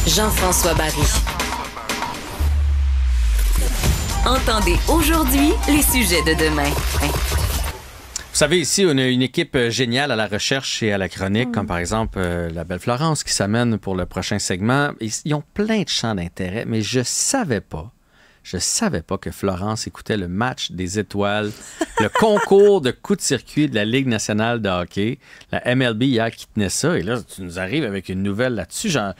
Jean-François Barry. Entendez aujourd'hui les sujets de demain. Vous savez, ici, on a une équipe géniale à la recherche et à la chronique, comme par exemple la belle Florence qui s'amène pour le prochain segment. Ils ont plein de champs d'intérêt, mais je savais pas que Florence écoutait le match des étoiles, le concours de coups de circuit de la Ligue nationale de hockey, la MLB hier qui tenait ça. Et là, tu nous arrives avec une nouvelle là-dessus. J'en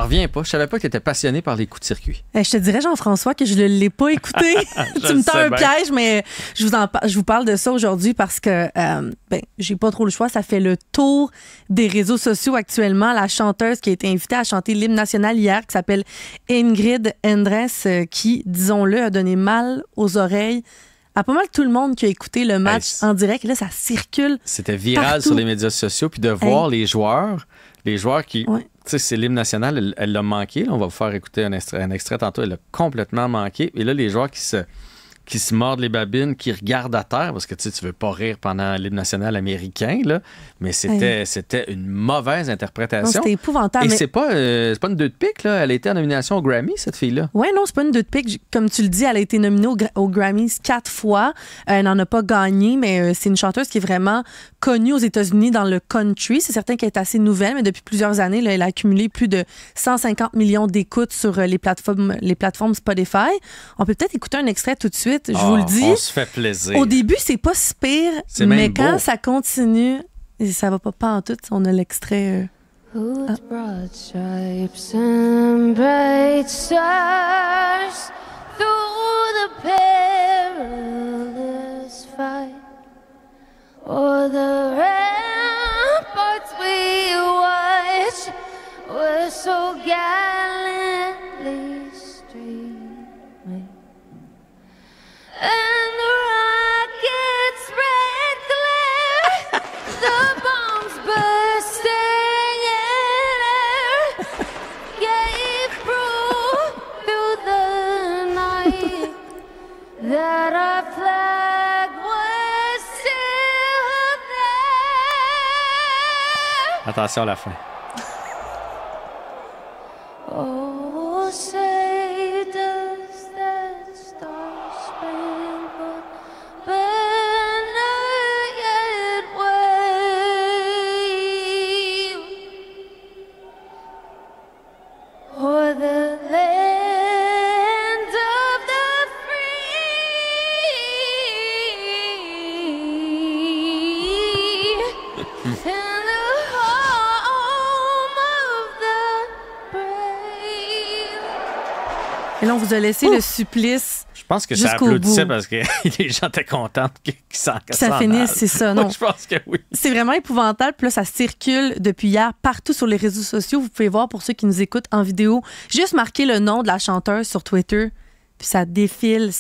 reviens pas. Je savais pas que tu étais passionné par les coups de circuit. Je te dirais, Jean-François, que je ne l'ai pas écouté. Tu me tends un piège, mais je vous parle de ça aujourd'hui parce que j'ai pas trop le choix. Ça fait le tour des réseaux sociaux actuellement. La chanteuse qui a été invitée à chanter l'hymne national hier, qui s'appelle Ingrid Endres, qui, disons-le, a donné mal aux oreilles à pas mal tout le monde qui a écouté le match en direct. Et là, ça circule. C'était viral partout sur les médias sociaux. Puis de voir les joueurs qui... Ouais. Tu sais, c'est l'hymne national, elle l'a manqué. Là, on va vous faire écouter un extrait tantôt. Elle l'a complètement manqué. Et là, les joueurs qui se mordent les babines, qui regardent à terre, parce que tu veux pas rire pendant l'hymne national américain, là, mais c'était une mauvaise interprétation. Non, c'était épouvantable. Et mais... c'est pas une deux de pique, là. Elle a été en nomination au Grammy, cette fille-là. Oui, non, c'est pas une deux de pique. Comme tu le dis, elle a été nominée aux Grammys 4 fois. Elle n'en a pas gagné, mais c'est une chanteuse qui est vraiment connue aux États-Unis dans le country. C'est certain qu'elle est assez nouvelle, mais depuis plusieurs années, là, elle a accumulé plus de 150 millions d'écoutes sur les plateformes Spotify. On peut peut-être écouter un extrait tout de suite. Je vous le dis. On se fait plaisir. Au début, c'est pas si pire, mais quand ça continue, ça va pas en tout. On a l'extrait. With broad stripes and bright stars through the perilous fight, o'er the ramparts we watch were so gallantly streaming, and the rockets' red glare, the bombs bursting in air, gave proof through the night that our flag was still there. Attention à la fin. Oh, say does that star-spangled banner yet wave o'er the land of the free and the home of the brave. Et là, on vous a laissé le supplice. Je pense que ça jusqu'au applaudissait bout. parce que les gens étaient contents que ça finisse, c'est ça, non. Je pense que oui. C'est vraiment épouvantable. Puis là, ça circule depuis hier partout sur les réseaux sociaux. Vous pouvez voir, pour ceux qui nous écoutent en vidéo, juste marquer le nom de la chanteuse sur Twitter. Puis ça défile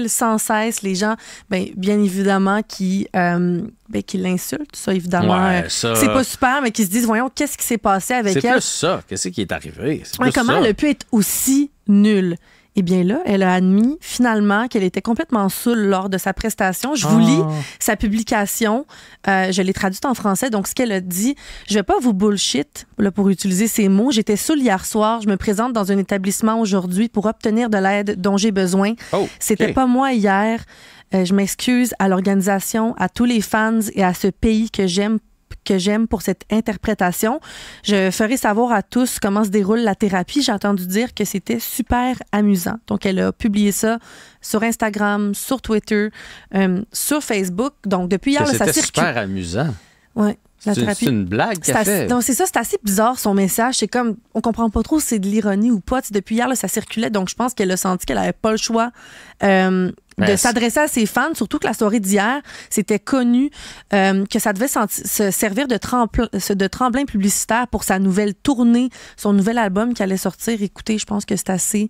sans cesse. Les gens, bien évidemment, qui l'insultent. Ça, évidemment, Ouais, ça... c'est pas super, mais qui se disent, voyons, qu'est-ce qui s'est passé avec elle? C'est plus ça. Qu'est-ce qui est arrivé? C'est plus Comment ça. elle a pu être aussi nulle? Eh bien là, elle a admis finalement qu'elle était complètement saoule lors de sa prestation. Je vous lis sa publication. Je l'ai traduite en français. Donc, ce qu'elle a dit, je vais pas vous bullshit, là, pour utiliser ces mots. J'étais saoule hier soir. Je me présente dans un établissement aujourd'hui pour obtenir de l'aide dont j'ai besoin. C'était pas moi hier. Je m'excuse à l'organisation, à tous les fans et à ce pays que j'aime pour cette interprétation. Je ferai savoir à tous comment se déroule la thérapie. J'ai entendu dire que c'était super amusant. Donc, elle a publié ça sur Instagram, sur Twitter, sur Facebook. Donc, depuis hier, ça circule. C'était super amusant. Oui. C'est une blague qu'elle fait. Donc, c'est ça, c'est assez bizarre, son message. C'est comme, on comprend pas trop si c'est de l'ironie ou pas. Depuis hier, là, ça circulait. Donc, je pense qu'elle a senti qu'elle avait pas le choix de s'adresser à ses fans, surtout que la soirée d'hier, c'était connu que ça devait se servir de tremplin publicitaire pour sa nouvelle tournée, son nouvel album qui allait sortir. Écoutez, je pense que c'est assez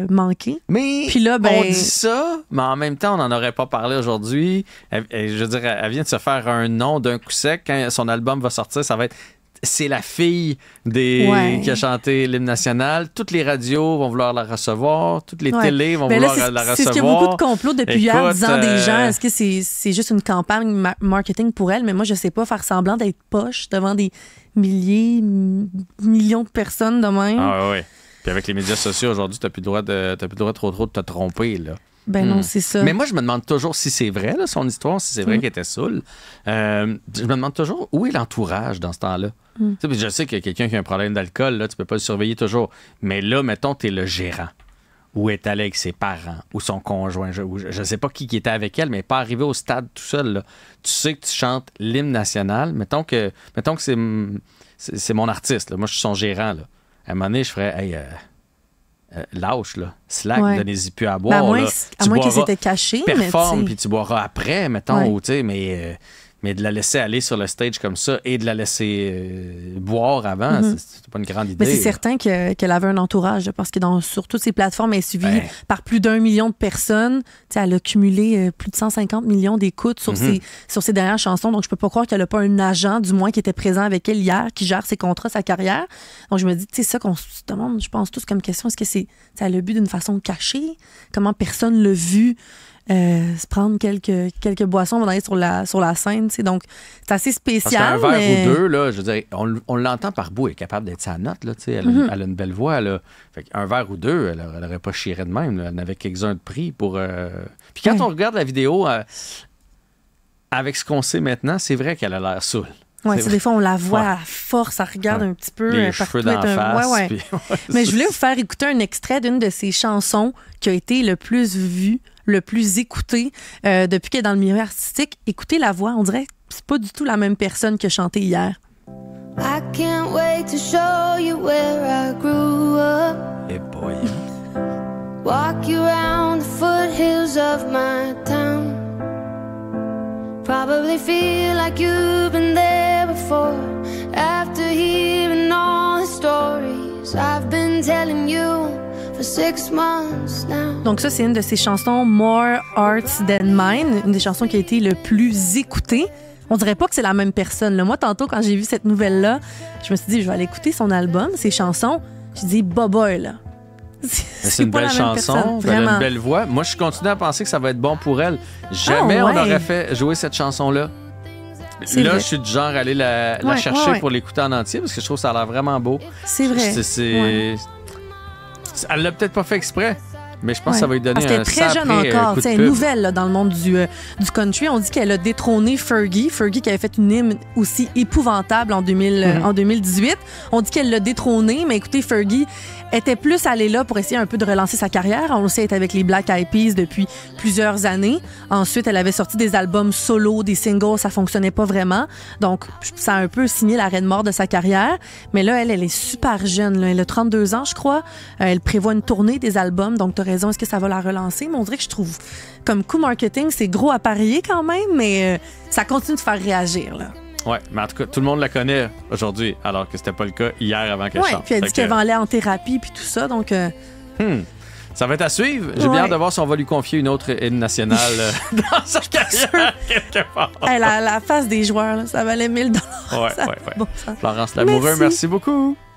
manqué. Mais puis là, on dit ça, mais en même temps, on n'en aurait pas parlé aujourd'hui. Je veux dire, elle vient de se faire un nom d'un coup sec. Quand son album va sortir, ça va être c'est la fille qui a chanté l'hymne national. Toutes les radios vont vouloir la recevoir. Toutes les télés vont vouloir la recevoir. C'est ce qu'il y a beaucoup de complots depuis hier disant des gens, est-ce que c'est juste une campagne marketing pour elle? Mais moi, je sais pas, faire semblant d'être poche devant des millions de personnes de même. Ah oui. Puis avec les médias sociaux aujourd'hui, t'as plus le droit trop de te tromper, là. Ben non, c'est ça. Mais moi, je me demande toujours si c'est vrai, là, son histoire, si c'est vrai qu'elle était saoule. Je me demande toujours où est l'entourage dans ce temps-là. Tu sais, je sais qu'il y a quelqu'un qui a un problème d'alcool, là, tu peux pas le surveiller toujours. Mais là, mettons, t'es le gérant. Où est allé avec ses parents, ou son conjoint. Je sais pas qui était avec elle, mais pas arrivé au stade tout seul, là. Tu sais que tu chantes l'hymne national. Mettons que c'est mon artiste, là. Moi, je suis son gérant, là. À un moment donné, je ferais, hey, lâche, là. Slack, donnez-y plus à boire. À moins qu'ils s'étaient cachés. Performe, puis tu boiras après, mettons, ou, tu sais, mais de la laisser aller sur le stage comme ça et de la laisser boire avant, c'est pas une grande idée. Mais c'est certain qu'elle avait un entourage, parce que sur toutes ces plateformes, elle est suivie par plus d'1 million de personnes. T'sais, elle a cumulé plus de 150 millions d'écoutes sur ses dernières chansons. Donc, je peux pas croire qu'elle a pas un agent, du moins, qui était présent avec elle hier, qui gère ses contrats, sa carrière. Donc, je me dis, c'est ça qu'on se demande, je pense, tous comme question. Est-ce que elle a bu d'une façon cachée? Comment personne l'a vu? Se prendre quelques boissons avant d'aller sur la scène, tu sais. Donc, c'est assez spécial. Parce qu'un verre ou deux, là, je veux dire, on l'entend par bout, elle est capable d'être sa note, là, tu sais. Elle a une belle voix, là. Fait qu'un verre ou deux, elle n'aurait pas chiré de même, là. Elle n'avait quelques-uns de prix pour... Puis quand on regarde la vidéo, avec ce qu'on sait maintenant, c'est vrai qu'elle a l'air saoule. Oui, des fois, on la voit à force, elle regarde un petit peu. Les cheveux d'en face. Puis, mais je voulais vous faire écouter un extrait d'une de ses chansons qui a été le plus vue, le plus écoutée depuis qu'elle est dans le milieu artistique. Écoutez la voix, on dirait que c'est pas du tout la même personne qui a chanté hier. I can't wait to show you where I grew up. Hey boy. Walk you around the foothills of my town. Probably feel like you've been there before. After hearing all the stories I've been telling you for 6 months now. Donc ça, c'est une de ses chansons More Hearts Than Mine, une des chansons qui a été le plus écoutée. On dirait pas que c'est la même personne. Là, moi, tantôt, quand j'ai vu cette nouvelle-là, je me suis dit, je vais aller écouter son album, ses chansons. J'ai dit, boy, là. C'est une belle chanson, elle a une belle voix. Moi, je continue à penser que ça va être bon pour elle. Jamais on aurait fait jouer cette chanson-là. Là, je suis du genre à aller la chercher pour l'écouter en entier parce que je trouve que ça a l'air vraiment beau. C'est vrai. Elle l'a peut-être pas fait exprès. Mais je pense que ça va lui donner un très jeune encore. C'est une nouvelle là, dans le monde du country. On dit qu'elle a détrôné Fergie. Fergie qui avait fait une hymne aussi épouvantable en 2018. On dit qu'elle l'a détrônée, mais écoutez, Fergie était plus allée là pour essayer un peu de relancer sa carrière. On le sait, elle est avec les Black Eyed Peas depuis plusieurs années. Ensuite, elle avait sorti des albums solo, des singles, ça fonctionnait pas vraiment. Donc, ça a un peu signé l'arrêt de mort de sa carrière. Mais là, elle est super jeune. Là. Elle a 32 ans, je crois. Elle prévoit une tournée des albums. Donc, t'as raison, est-ce que ça va la relancer? Mais on dirait que je trouve, comme coup marketing, c'est gros à parier quand même, mais ça continue de faire réagir, là. Oui, mais en tout cas, tout le monde la connaît aujourd'hui, alors que c'était pas le cas hier avant qu'elle chante. Puis elle dit qu'elle va aller en thérapie puis tout ça, donc... Ça va être à suivre. J'ai bien hâte de voir si on va lui confier une autre hymne nationale dans sa carrière, quelque part. La face des joueurs, là, ça valait 1000 $. Ouais. Florence Lamoureux, merci beaucoup.